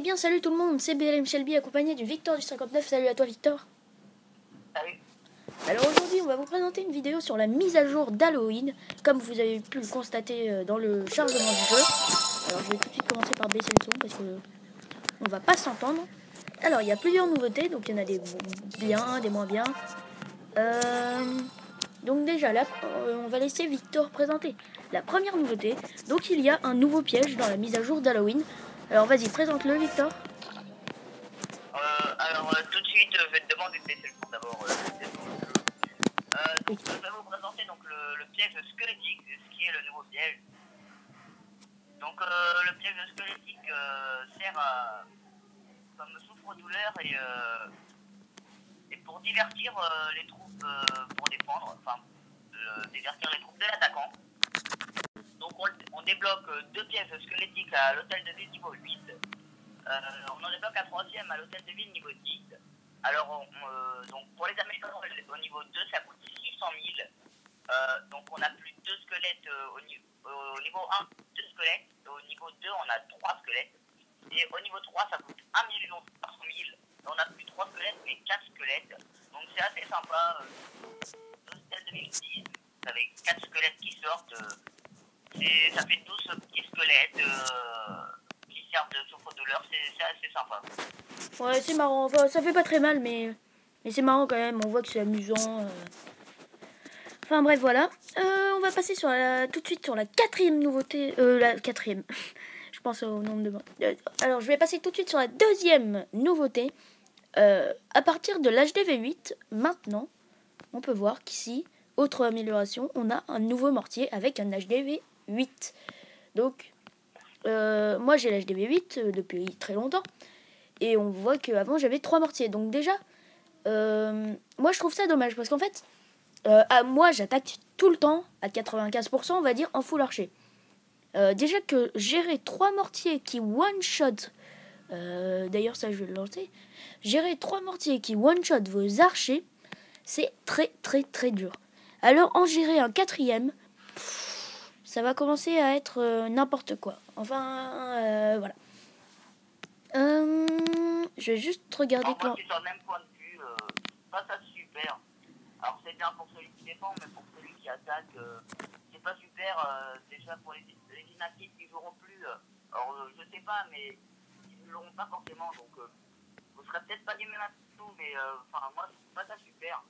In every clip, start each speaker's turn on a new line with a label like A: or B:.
A: bien, salut tout le monde, c'est BLM Shelby accompagné du Victor du 59. Salut à toi Victor.
B: Salut.
A: Alors aujourd'hui on va vous présenter une vidéo sur la mise à jour d'Halloween, comme vous avez pu le constater dans le chargement du jeu. Alors je vais tout de suite commencer par baisser le son parce que on va pas s'entendre. Alors il y a plusieurs nouveautés, donc il y en a des bien, des moins bien. Donc déjà là, on va laisser Victor présenter la première nouveauté. Donc il y a un nouveau piège dans la mise à jour d'Halloween. Alors vas-y, présente-le Victor.
B: Tout de suite, je vais te demander de baisser le son d'abord. Donc, je vais vous présenter donc, le piège squelettique, ce qui est le nouveau piège. Donc, le piège squelettique sert comme souffre-douleur et pour divertir les troupes pour défendre, enfin, divertir les troupes de l'attaquant. Donc, on débloque deux pièges squelettiques à l'hôtel de ville niveau 8. On en débloque un troisième à l'hôtel de ville niveau 10. Alors, donc pour les améliorer au niveau 2, ça coûte 600 000. Donc, on a plus de 2 squelettes au niveau 1, 2 squelettes. Au niveau 2, on a 3 squelettes. Et au niveau 3, ça coûte 1 million 400 000. On a plus 3 squelettes, mais 4 squelettes. Donc, c'est assez sympa. L'hôtel de ville 10, avec 4 squelettes qui sortent. Ça fait 12 petits squelettes qui servent de souffre-douleur. C'est assez sympa.
A: Ouais, c'est marrant. Enfin, ça fait pas très mal, mais c'est marrant quand même. On voit que c'est amusant. Enfin bref, voilà. On va passer tout de suite sur la quatrième nouveauté. La quatrième. Je pense au nombre de mots. Alors, je vais passer tout de suite sur la deuxième nouveauté. À partir de l'HDV8, maintenant, on peut voir qu'ici, autre amélioration, on a un nouveau mortier avec un HDV8. Donc, moi j'ai l'HDV8 depuis très longtemps. Et on voit qu'avant j'avais 3 mortiers. Donc déjà, moi je trouve ça dommage. Parce qu'en fait, moi j'attaque tout le temps, à 95% on va dire, en full archer. Déjà que gérer 3 mortiers qui one-shot, d'ailleurs ça je vais le lancer, gérer 3 mortiers qui one-shot vos archers, c'est très très très dur. Alors en gérer un quatrième, ça va commencer à être n'importe quoi. Enfin, voilà. Je vais juste regarder
B: Moi, je suis sur le même point de vue. Pas ça super. Alors, c'est bien pour celui qui défend, mais pour celui qui attaque, c'est pas super. Déjà, pour les inactifs qui joueront plus, alors je sais pas, mais ils ne joueront pas forcément. Donc, vous serez peut-être pas du même à tout, mais enfin, moi, je trouve pas ça super.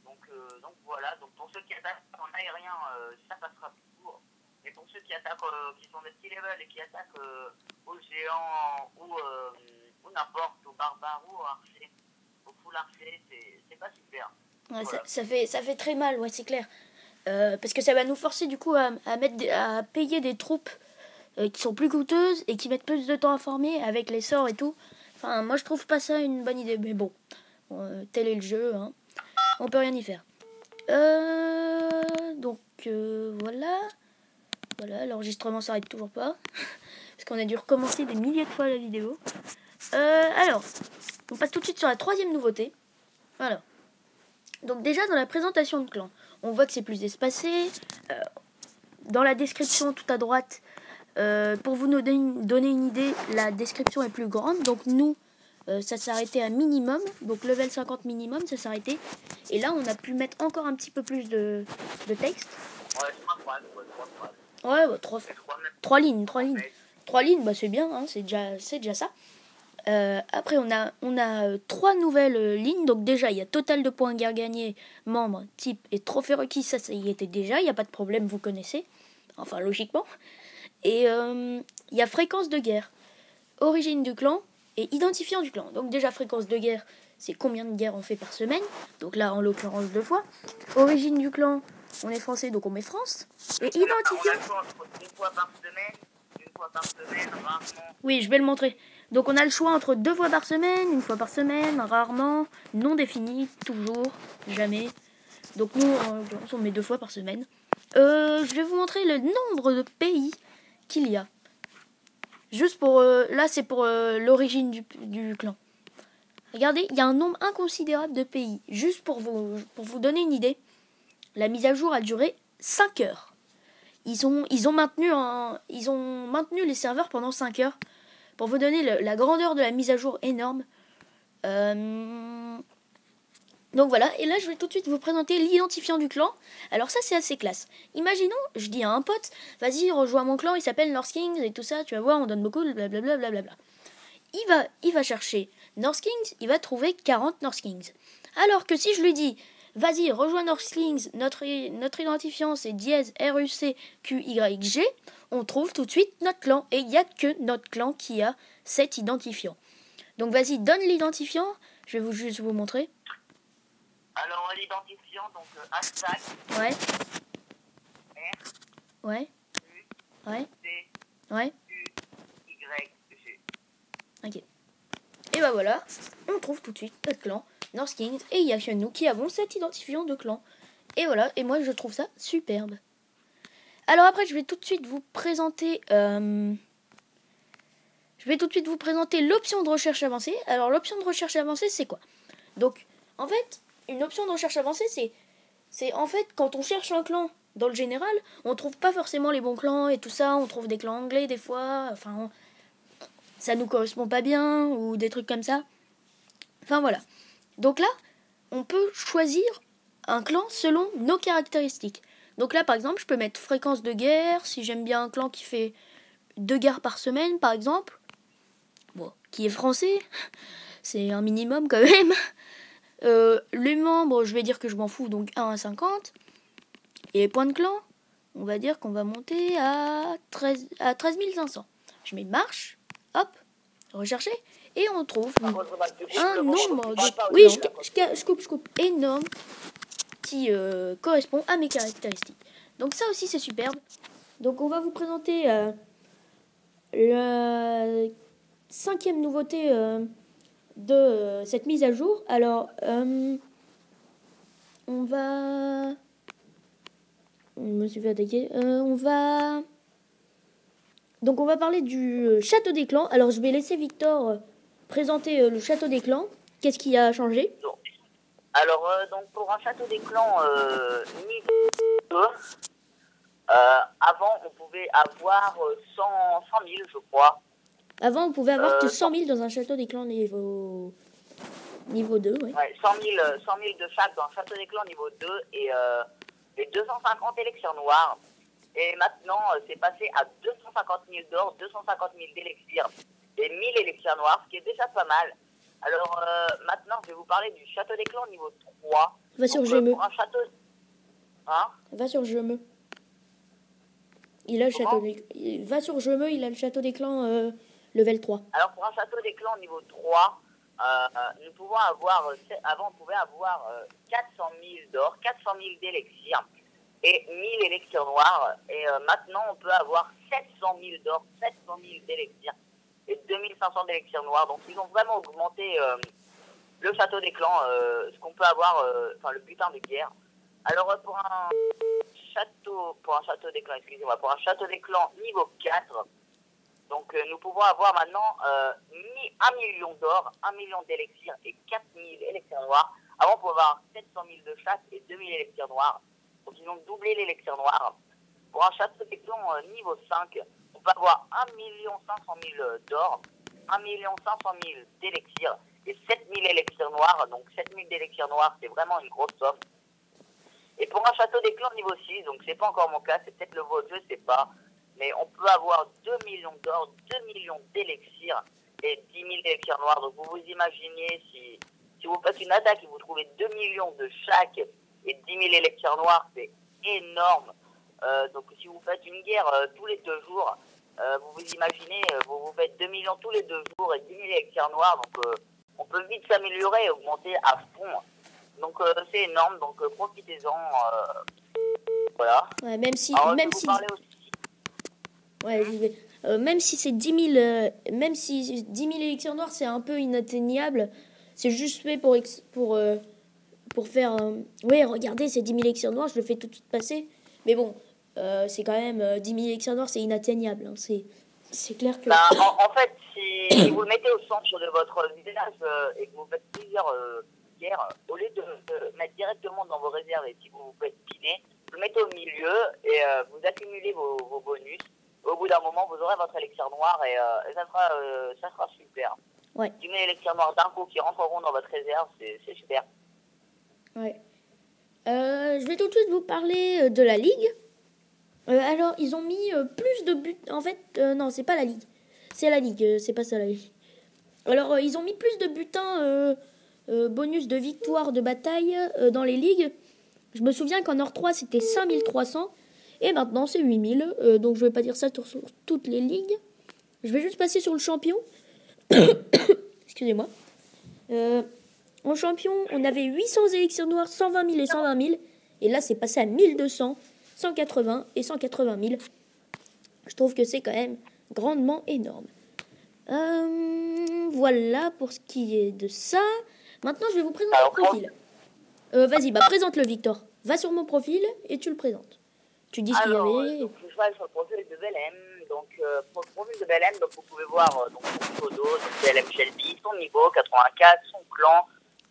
B: Donc voilà. Donc, pour ceux qui attaquent en aérien, ça passera plus court. Mais pour ceux qui attaquent, qui sont des petits levels et qui attaquent aux géants ou n'importe, aux barbares ou aux archers, au full archer, c'est pas super.
A: Ouais,
B: Voilà.
A: ça fait très mal, ouais, c'est clair. Parce que ça va nous forcer du coup à payer des troupes qui sont plus coûteuses et qui mettent plus de temps à former avec les sorts et tout. Enfin, moi je trouve pas ça une bonne idée, mais bon, tel est le jeu, hein. On peut rien y faire. Donc voilà, l'enregistrement s'arrête toujours pas parce qu'on a dû recommencer des milliers de fois la vidéo. Alors, on passe tout de suite sur la troisième nouveauté. Voilà. Donc déjà dans la présentation de clan, on voit que c'est plus espacé. Dans la description tout à droite, pour vous donner une idée, la description est plus grande. Donc nous, ça s'arrêtait à minimum. Donc level 50 minimum, ça s'arrêtait. Et là, on a pu mettre encore un petit peu plus de texte.
B: Ouais, 3 phrases, 3 phrases.
A: Ouais, bah, 3 lignes. 3 lignes, bah, c'est bien, hein, c'est déjà ça. Après, on a 3 nouvelles lignes. Donc déjà, il y a total de points guerre gagnés, membres, type et trophée requis. Ça y était déjà, il n'y a pas de problème, vous connaissez. Enfin, logiquement. Et il y a fréquence de guerre, origine du clan et identifiant du clan. Donc déjà, fréquence de guerre, c'est combien de guerres on fait par semaine. Donc là, en l'occurrence, 2 fois. Origine du clan, on est français, donc on met France. Et identifiant...
B: On a le choix entre une fois par semaine, rarement.
A: Oui, je vais le montrer. Donc on a le choix entre 2 fois par semaine, 1 fois par semaine, rarement, non défini, toujours, jamais. Donc nous, on met 2 fois par semaine. Je vais vous montrer le nombre de pays qu'il y a. Juste pour... là, c'est pour l'origine du clan. Regardez, il y a un nombre inconsidérable de pays. Juste pour vous donner une idée, la mise à jour a duré 5 heures. Ils ont maintenu les serveurs pendant 5 heures. pour vous donner la grandeur de la mise à jour énorme. Donc voilà, et là je vais tout de suite vous présenter l'identifiant du clan. Alors ça c'est assez classe. Imaginons, je dis à un pote, vas-y rejoins mon clan, il s'appelle North Kings et tout ça, tu vas voir, on donne beaucoup, blablabla. Blablabla. Il va chercher North Kings, il va trouver 40 North Kings. Alors que si je lui dis, vas-y rejoins North Kings, notre identifiant c'est dièse RUCQYG, on trouve tout de suite notre clan. Et il n'y a que notre clan qui a cet identifiant. Donc vas-y, donne l'identifiant, je vais juste vous montrer.
B: Alors, l'identifiant, donc hashtag
A: Ouais.
B: R
A: Ouais.
B: U
A: Ouais.
B: C
A: Ouais.
B: U Y G.
A: Ok. Et bah voilà, on trouve tout de suite notre clan, North Kings, et il y a que nous qui avons cet identifiant de clan. Et voilà, et moi je trouve ça superbe. Alors après, je vais tout de suite vous présenter... l'option de recherche avancée. Alors l'option de recherche avancée, c'est quoi? Donc, en fait, une option de recherche avancée, c'est en fait quand on cherche un clan dans le général, on trouve pas forcément les bons clans et tout ça, on trouve des clans anglais des fois, enfin ça nous correspond pas bien ou des trucs comme ça. Enfin voilà. Donc là, on peut choisir un clan selon nos caractéristiques. Donc là par exemple, je peux mettre fréquence de guerre si j'aime bien un clan qui fait 2 guerres par semaine par exemple. Bon, qui est français, c'est un minimum quand même. Les membres, je vais dire que je m'en fous, donc 1 à 50. Et les points de clan, on va dire qu'on va monter à 13 500. Je mets marche, hop, rechercher, et on trouve un nombre de... Oui, je coupe. Énorme, qui correspond à mes caractéristiques. Donc ça aussi, c'est superbe. Donc on va vous présenter la 5e nouveauté de cette mise à jour. Alors, on va... Je me suis fait attaquer. Donc on va parler du château des clans. Alors je vais laisser Victor présenter le château des clans. Qu'est-ce qui a changé?
B: Alors, donc pour un château des clans niveau 2, avant on pouvait avoir 100 000, je crois.
A: Avant on pouvait avoir que 100 000 dans un château des clans niveau 2, ouais.
B: Ouais, 100 000 de chaque dans un château des clans niveau 2 et 250 élixirs noirs. Et maintenant, c'est passé à 250 000 d'or, 250 000 d'élixirs et 1000 élixirs noirs, ce qui est déjà pas mal. Alors, maintenant, je vais vous parler du château des clans niveau 3.
A: Va sur Gemeux.
B: Pour un château... Hein?
A: Va sur Gemeux. Il a le château des... Va sur Gemeux, il a le château des clans level 3.
B: Alors, pour un château des clans niveau 3, nous pouvons avoir... Avant, on pouvait avoir 400 000 d'or, 400 000 d'élixirs et 1000 élixirs noirs. Et maintenant, on peut avoir 700 000 d'or, 700 000 d'élixirs et 2500 d'élixirs noirs. Donc, ils ont vraiment augmenté le château des clans, ce qu'on peut avoir, enfin, le butin de guerre. Alors, pour un château des clans, excusez-moi, pour un château des clans niveau 4, donc nous pouvons avoir maintenant 1 million d'or, 1 million d'élixirs et 4000 élixirs noirs. Avant, on pouvait avoir 700 000 de chaque et 2000 élixirs noirs. Donc, ils ont doublé l'élixir noir. Pour un château des clans niveau 5, on peut avoir 1 500 000 d'or, 1 500 000 d'élixirs et 7000 élixirs noirs. Donc, 7000 d'élixirs noirs, c'est vraiment une grosse somme. Et pour un château des clans niveau 6, donc c'est pas encore mon cas, c'est peut-être le vôtre, je sais pas. Mais on peut avoir 2 millions d'or, 2 millions d'élixirs et 10 000 élixirs noirs. Donc, vous vous imaginez si vous faites une attaque et vous trouvez 2 millions de chaque et 10 000 élixirs noirs, c'est énorme. Donc si vous faites une guerre tous les 2 jours, vous vous imaginez, vous faites 2 millions tous les 2 jours et 10 000 élixirs noirs, donc on peut vite s'améliorer et augmenter à fond. Donc c'est énorme, donc profitez-en. Voilà.
A: Ouais, même si...
B: Alors,
A: même
B: je vais
A: si...
B: vous parler aussi.
A: Ouais, j'y vais. Même si c'est 10 000... même si 10 000 élixirs noirs, c'est un peu inatteignable, c'est juste fait pour faire... ouais, regardez, c'est 10 000 élixirs noirs, je le fais tout de suite passer. Mais bon, c'est quand même 10 000 élixirs noirs, c'est inatteignable. Hein. C'est clair que...
B: Bah, en fait, si vous le mettez au centre de votre village et que vous faites plusieurs guerres, au lieu de mettre directement dans vos réserves et si vous vous faites piner, vous le mettez au milieu et vous accumulez vos bonus. Au au bout d'un moment, vous aurez votre élixir noir et ça sera super.
A: Ouais.
B: Si vous mettez l'élixir noir d'un coup qui rentreront dans votre réserve, c'est super.
A: Ouais. Je vais tout de suite vous parler de la ligue. Alors, ils ont mis plus de buts. En fait, non, c'est pas la ligue. C'est la ligue, c'est pas ça la ligue. Alors, ils ont mis plus de butins bonus de victoire de bataille dans les ligues. Je me souviens qu'en Or 3, c'était 5300. Et maintenant, c'est 8000. Donc, je vais pas dire ça sur toutes les ligues. Je vais juste passer sur le champion. Excusez-moi. En champion, on avait 800 élixirs noirs, 120 000 et 120 000. Et là, c'est passé à 1200, 180 et 180 000. Je trouve que c'est quand même grandement énorme. Voilà pour ce qui est de ça. Maintenant, je vais vous présenter le profil. Vas-y, présente-le, Victor. Va sur mon profil et tu le présentes. Tu dis ce qu'il y avait.
B: Donc, je vais sur le profil de Belém. Donc, pour le profil de Belém, donc, vous pouvez voir donc, son photo, Belém Shelby, son niveau, 84, son clan,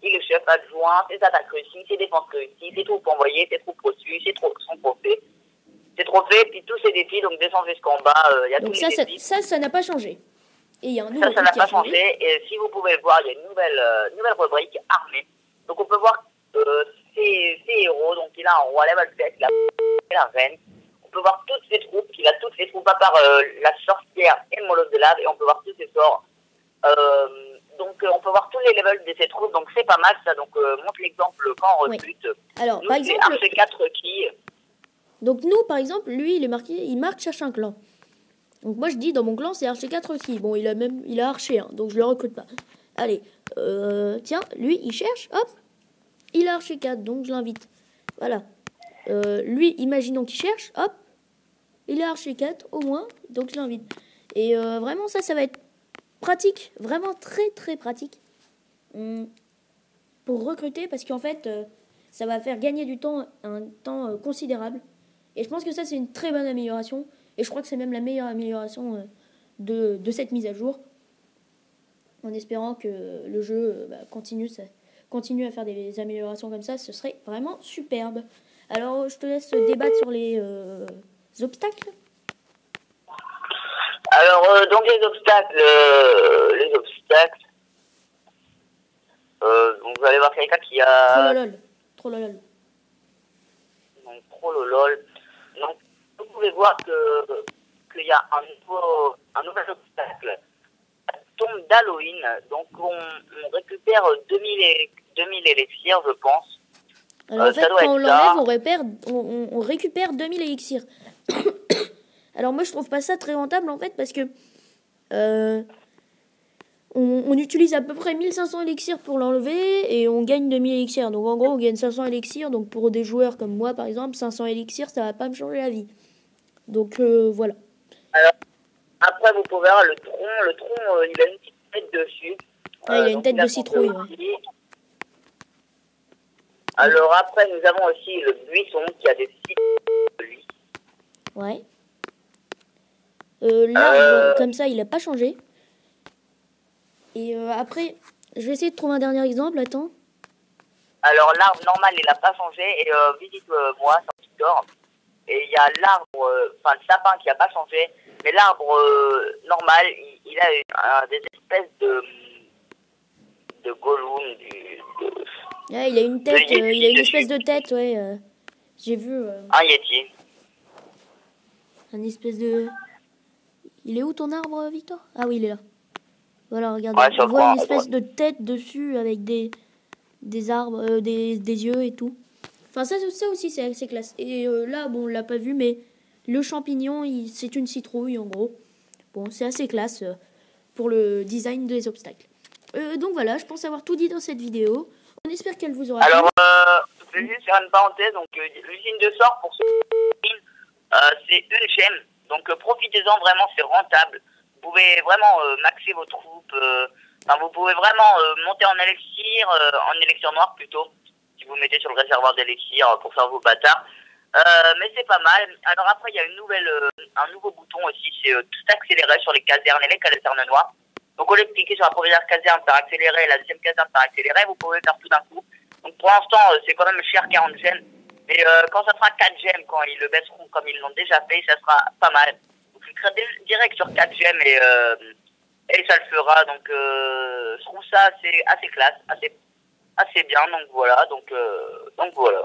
B: il est chef adjoint, ses attaques réussies, ses défenses réussies, ses troupes envoyées, ses troupes reçues, son trophée. Ses trophées, puis tous ses défis, donc descendre jusqu'en bas, il y a
A: donc
B: tous les défis.
A: Ça n'a pas changé. Et il y a un nouveau
B: ça n'a pas changé. Et si vous pouvez voir, il y a une nouvelle rubrique armée. Donc, on peut voir ses héros. Donc, il a un roi level 7, il a la reine. On peut voir toutes ses troupes. Il a toutes ses troupes à part la sorcière et le molosse de lave. Et on peut voir tous ses sorts. Donc, on peut voir tous les levels de ses troupes. Donc, c'est pas mal ça. Donc, montre l'exemple quand on recrute.
A: Oui. Alors,
B: nous,
A: par exemple.
B: Archer 4 qui.
A: Donc, nous, par exemple, lui, il marque cherche un clan. Donc, moi, je dis dans mon clan, c'est Archer 4 qui. Bon, il a Archer 1. Donc, je le recrute pas. Allez. Tiens, lui, il cherche. Hop. Il a Archer 4. Donc, je l'invite. Voilà. Lui, imaginons qu'il cherche. Hop. Il a Archer 4 au moins. Donc, je l'invite. Et vraiment, ça va être pratique, vraiment très très pratique pour recruter parce qu'en fait ça va faire gagner du temps, un temps considérable, et je pense que ça c'est une très bonne amélioration, et je crois que c'est même la meilleure amélioration de cette mise à jour, en espérant que le jeu continue à faire des améliorations comme ça. Ce serait vraiment superbe. Alors je te laisse débattre sur les obstacles.
B: Alors, donc les obstacles, donc vous allez voir quelqu'un qui a...
A: Trollolol.
B: Donc, trollolol. Donc, vous pouvez voir qu'il y a un nouvel obstacle. La tombe d'Halloween. Donc, on récupère 2000 élixirs, je pense.
A: Alors, en fait, quand on l'enlève, on récupère 2000 élixirs. Alors moi je trouve pas ça très rentable en fait, parce que on utilise à peu près 1500 élixirs pour l'enlever et on gagne 2000 élixirs. Donc en gros on gagne 500 élixirs. Donc pour des joueurs comme moi par exemple, 500 élixirs ça va pas me changer la vie. Donc voilà.
B: Alors après vous pouvez voir le tronc, il a une petite tête dessus.
A: Il a une tête de citrouille. Ouais.
B: Alors après nous avons aussi le buisson qui a des citrouilles de lui.
A: Ouais. L'arbre, comme ça, il a pas changé. Et après, je vais essayer de trouver un dernier exemple. Attends.
B: Alors, l'arbre normal, il n'a pas changé. Et visite-moi, c'est Victor. Et il y a l'arbre, le sapin qui n'a pas changé. Mais l'arbre normal, il a des espèces de Gollum.
A: Ouais, il a une tête, il a une espèce de tête, ouais. J'ai vu.
B: Un Yeti.
A: Un espèce de... Il est où ton arbre, Victor? Ah oui, il est là. Voilà, regardez.
B: Ouais,
A: on voit une espèce de tête dessus avec des arbres, des yeux et tout. Enfin, ça aussi, c'est assez classe. Et là, bon, on l'a pas vu, mais le champignon, c'est une citrouille, en gros. Bon, c'est assez classe pour le design des obstacles. Donc voilà, je pense avoir tout dit dans cette vidéo. On espère qu'elle vous aura plu.
B: Alors, je vais juste faire une parenthèse. Donc, l'usine de sort, pour ceux qui c'est une gemme. Donc profitez-en, vraiment, c'est rentable. Vous pouvez vraiment maxer vos troupes. Vous pouvez vraiment monter en élixir noir plutôt, si vous mettez sur le réservoir d'élixir pour faire vos bâtards. Mais c'est pas mal. Alors après, il y a un nouveau bouton aussi, c'est tout accélérer sur les casernes et les casernes noires. Donc au lieu de cliquer sur la première caserne par accélérer et la deuxième caserne par accélérer, vous pouvez faire tout d'un coup. Donc pour l'instant, c'est quand même cher 40 gemmes. Mais quand ça sera 4 gemmes, quand ils le baisseront comme ils l'ont déjà fait, ça sera pas mal. Donc cliqueras direct sur 4ème et ça le fera. Donc je trouve ça assez classe, assez bien. Donc voilà, donc voilà.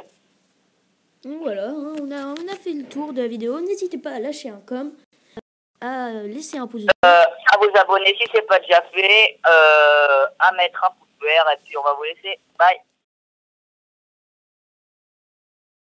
A: Donc voilà, hein, on a fait le tour de la vidéo. N'hésitez pas à lâcher un com, à laisser un pouce bleu.
B: À vous abonner si c'est pas déjà fait, à mettre un pouce vert et puis on va vous laisser. Bye.